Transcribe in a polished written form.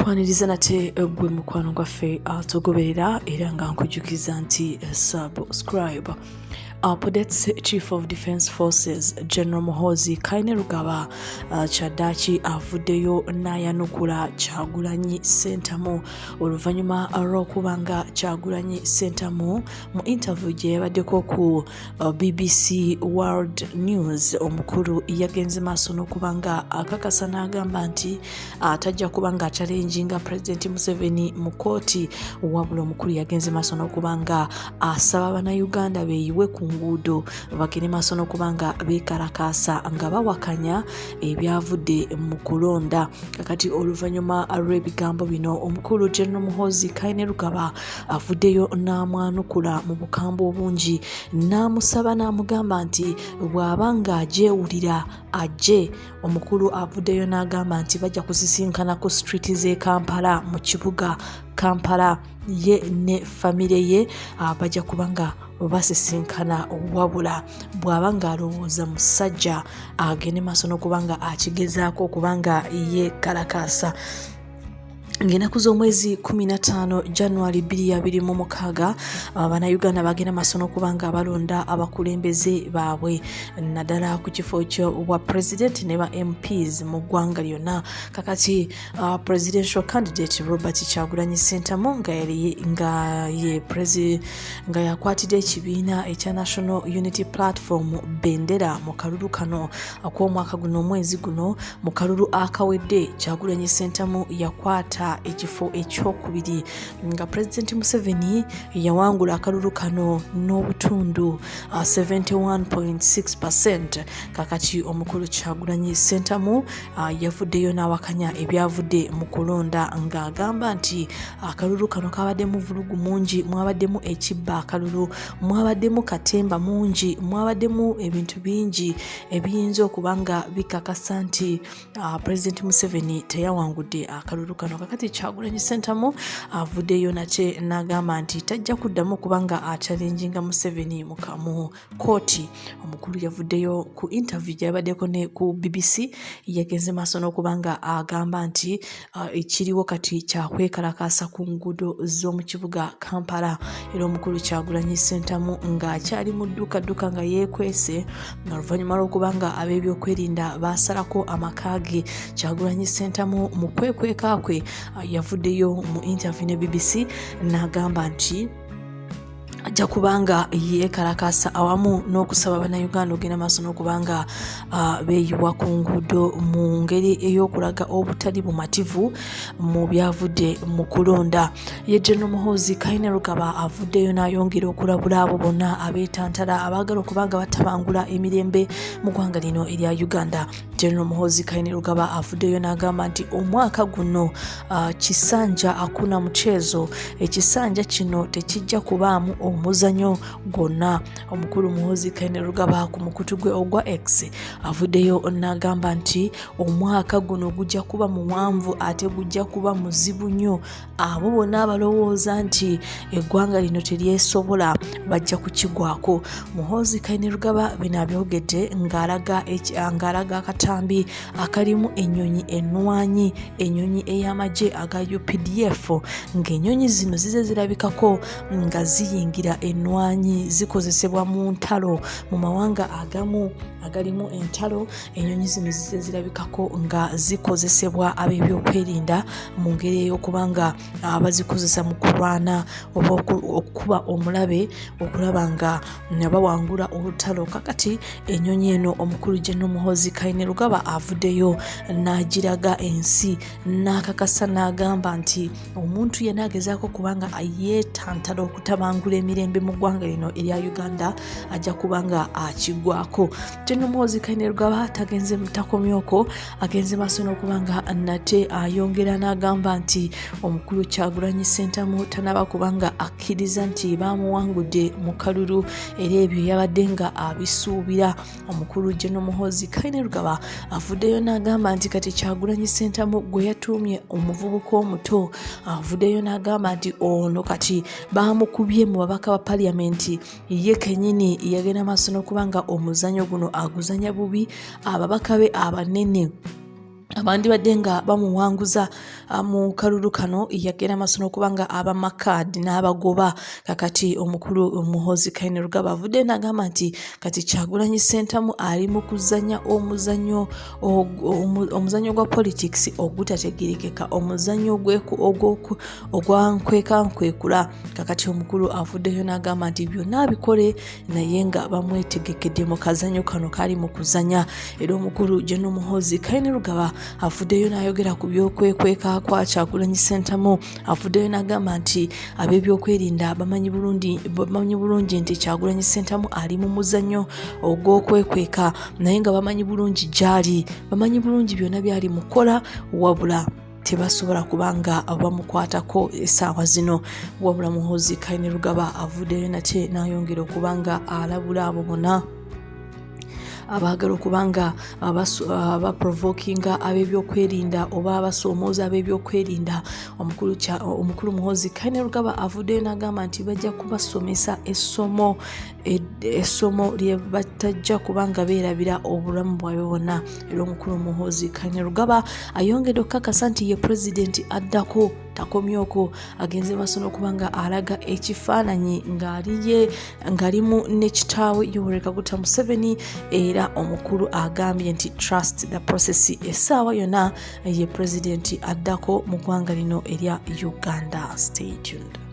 nkwaniriza nate gwe mukwano gwaffe tugoberera era nga nkujukiza nti subscribe. Podets Chief of Defence Forces General Muhoozi Kainerugaba Kyaddaaki avuddeyo n'ayanukula Kyagulanyi Ssentamu oluvannyuma lw'okubanga Kyagulanyi Ssentamu mu interview gye yabaddeko ku BBC World News omukulu yagenze maaso n'okubanga akakasa n'agamba nti atajja kubanga achalenjinga President Museveni mu kooti, wabula omukulu yagenze maaso n'okubanga asaba bannayuganda beeyiwe ku nguudo bagende maaso n'okubanga beekalakaasa nga bawakanya ebyavudde mu kulonda. Kakati oluvannyuma lw'ebigambo bino omukulu General Muhoozi Kainerugaba avuddeyo n'amwanukula mu bukambwe obungi n'amusaba n'amugamba nti bw'abanga agyewulira ajje. Omukulu avuddeyo n'agamba nti bajja kusisinkana ku street z'e Kampala mu kibuga Kampala ye ne famire ye bajja kubanga basisinkana, wabula bw'abanga alowooza musajja agende maaso n'okubanga akigezaako okubanga ye kalakaasa. Ng'ennaku z'omwezi 15 January 2026 bannayuganda bagenda maaso n'okubanga balonda abakulembeze baabwe naddala ku kifo kyo bwa president ne ba MPs mu ggwanga lyonna. Kakati presidential candidate Robert Kyagulanyi Ssentamu nga yakwatidde ekibiina ekya National Unity Platform bendera mu kalulu kano ak'omwaka guno omwezi guno. Mu kalulu akawedde Kyagulanyi Ssentamu yakwata ekifo ekyokubiri nga President Museveni yawangula akalulu kano n'obutundu 71.6%. Kakati omukulu Kyagulanyi Ssentamu yavuddeyo n'awakanya ebyavudde mu kulonda ng'agamba nti akalulu kano kabaddemu vulugu mungi, mwabaddemu ekibba akalulu, mwabaddemu katemba mungi, mwabaddemu ebintu bingi ebiyinza okubanga bikakasa nti President Museveni teyawangudde akalulu kano. Kakati Kyagulanyi Ssentamu avuddeyo nate n'agamba nti tajja kuddamu kubanga achalenjinga Museveni mu kooti. Omukulu yavuddeyo ku interview gye yabaddeko ne ku BBC yagenze maaso n'okubanga agamba nti ekiriwo kati kyakwekalakaasa ku nguudo z'omu kibuga Kampala. Era omukulu Kyagulanyi Ssentamu ng'akyali mu dduka nga yeekwese oluvannyuma lw'okubanga ab'ebyokwerinda baasalako amaka ge. Kyagulanyi Ssentamu mu kwekweka kwe yavuddeyo mu interview ne BBC n'agamba nti ajja kubanga yeekalakaasa awamu n'okusaba bannayuganda ogenda maaso n'okubanga beeyiwa ku nguudo mu ngeri ey'okulaga obutali bumativu mu byavudde mu kulonda. Ye General Muhoozi Kainerugaba avuddeyo n'ayongera okulabula abo bonna abeetantala abaagala okubanga batabangula emirembe mu ggwanga lino erya Uganda. General Muhoozi Kainerugaba avuddeyo n'agamba nti omwaka guno kisanja hakuna mchezo, ekisanja kino tekijja kubaamu omuzanyo gwonna. Omukulu Muhoozi Kainerugaba ku mukutu gwe ogwa X avuddeyo n'agamba nti omwaka guno gujja kuba muwanvu ate gujja kuba muzibu nnyo. Abo bonna abalowooza nti eggwanga lino teryesobola bajja kukigwako. Muhoozi Kainerugaba bino abyogedde ng'alaga akatambi akalimu ennyonyi ennwanyi, ennyonyi ey'amagye aga UPDF, ng'ennyonyi zino zize zirabikako nga ziyingira ennwanyi zikozesebwa mu ntalo mu mawanga agamu agalimu entalo. Ennyonyi zino zize zirabikako nga zikozesebwa ab'ebyokwerinda mu ngeri ey'okubanga bazikozesa mu kulwana oba okukuba omulabe okulaba nga bawangula olutalo. Kakati ennyonyi eno omukulu General Muhoozi Kainerugaba avuddeyo n'agiraga ensi n'akakasa n'agamba nti omuntu yenna agezaako kubanga yeetantala okutabangula emirembe mu ggwanga lino erya Uganda ajja kubanga akigwako. General Muhoozi Kainerugaba takomyeko, agenze maaso n'okubanga nate ayongera n'agamba nti omukulu Kyagulanyi Ssentamu tanaba kubanga akkiriza nti baamuwangudde mu kalulu era ebyo yabadde nga abisuubira. Omukulu General Muhoozi Kainerugaba avuddeyo n'agamba nti kati Kyagulanyi Ssentamu gwe yatuumye omuvubuka omuto avuddeyo n'agamba nti ono kati baamukubye mu babaka ba paliamenti, ye kennyini yagenda maaso n'okubanga omuzannyo guno aguzanya bubi. Ababaka be abanene abandi badde nga bamuwanguza mu kalulu kano yagenda maaso n'okubanga abamakadi n'abagoba kakati omukulu Muhoozi Kainerugaba avudde n'agamba nti kati Kyagulanyi Ssentamu ali mu kuzannya omuzannyo gwa politics ogutategerekeka, omuzannyo ogwa nkwekankwekula. Kakati omukulu avuddeyo n'agamba nti byonna abikole naye nga bamwetegekedde mu kazannyo kano kali mu kuzannya. Era omukulu General Muhoozi Kainerugaba avuddeyo n'ayogera ku byokwekweka kwa Kyagulanyi Ssentamu. Avuddeyo n'agamba nti ab'ebyokwerinda bamanyi bulungi nti Kyagulanyi Ssentamu ali mu muzannyo ogw'okwekweka naye nga bamanyi bulungi gy'ali, bamanyi bulungi byonna by'ali mukola, wabula tebasobola kubanga bamukwatako essaawa zino. Wabula Muhoozi Kainerugaba avuddeyo nate n'ayongera okubanga alabula abo bonna abaagala okubanga baprovokinga ab'ebyokwerinda oba abasoomooza ab'ebyokwerinda. Omukulu Muhoozi Kainerugaba avuddeyo n'agamba nti bajja kubasomesa essomo lye batajja kubanga beerabira obulamu bwabwe bwonna. Era omukulu Muhoozi Kainerugaba ayongedde okukakasa nti ye pulezidenti addako takomyoko, agenze maaso n'okubanga alaga ekifaananyi ng'alimu ne kitaawe Yoweri Kaguta Museveni. Era omukulu agambye nti trust the process, essaawa yonna ye pulezidenti addako mu ggwanga lino erya Uganda. Stay tuned.